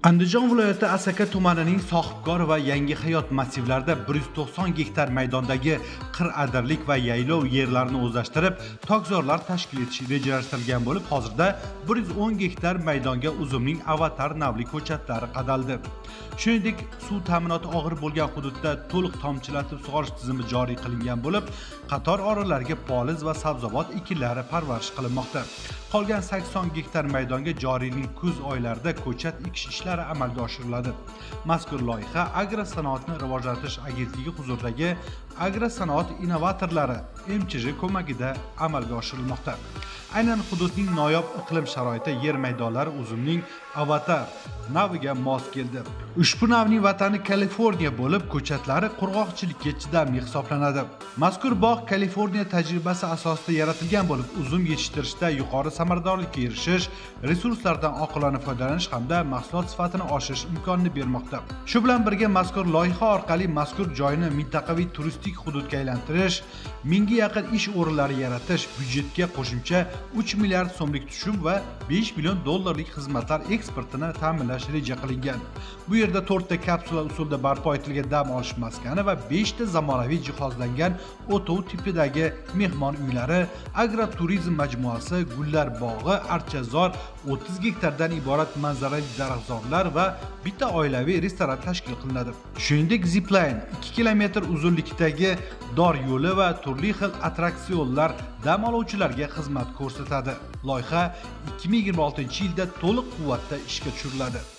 Andijon viloyati Asaka tumanining Sohibkor va Yangi Hayot massivlarida 190 gektar maydondagi qir-adirlik va yaylov yerlarini o'zlashtirib, tokzorlar tashkil etish rejalashtirilgan bo'lib, hozirda 110 gektar maydonga uzumning avatar navli ko'chatlari qadaldi. Shuningdek, suv ta'minoti og'ir bo'lgan hududda to'liq tomchilatib sug'orish tizimi joriy qilingan bo'lib, qator orollarga poliz va sabzavot ekinlari parvarish qilinmoqda. Qolgan 80 gektar maydonga joriy yilning kuz oylarida ko'chat ekish ishlari amalga oshiriladi. Mazkur loyiha Agrosanoatni rivojlantirish agentligi huzuridagi Agrosanoat innovatorlari MChJ ko'magida amalga oshirilmoqda. Aynan hududning noyob iqlim sharoiti yer maydonlari uzumning avatar naviga mos keldi. Ushbu navning vatani Kaliforniya bo'lib, ko'chatlari qurg'oqchilikka chidamli hisoblanadi. Mazkur bog' Kaliforniya tajribasi asosida yaratilgan bo'lib, uzum yetishtirishda yuqori samaradorlikka erishish, resurslardan oqilona foydalanish hamda mahsulot sifatini oshirish imkonini bermoqda. Shu bilan birga mazkur loyiha orqali mazkur joyni mintaqaviy turistik hududga aylantirish, 1000 ga yaqin ish o'rinlari yaratish, byudjetga qo'shimcha 3 milliard so'mlik tushum va 5 million dollarlik xizmatlar eksportini ta'minlash reja qilingan. Bu yerda 4 ta kapsula usulda barpo etilgan dam olish maskani va 5 ta zamonaviy jihozlangan o'tov tipidagi mehmon uylari, agroturizm majmuasi, gullar bog'i, archazor, 30 gektardan iborat manzarali daraxtzorlar va bitta oilaviy restoran tashkil qilinadi. Shuningdek, zipline 2 kilometr uzunlikdagi dor yo'li va turli xil attraksionlar dam oluvchilarga xizmat ko'rsatadi. Loyiha 2026-yilda to'liq quvvatda ishga tushiriladi.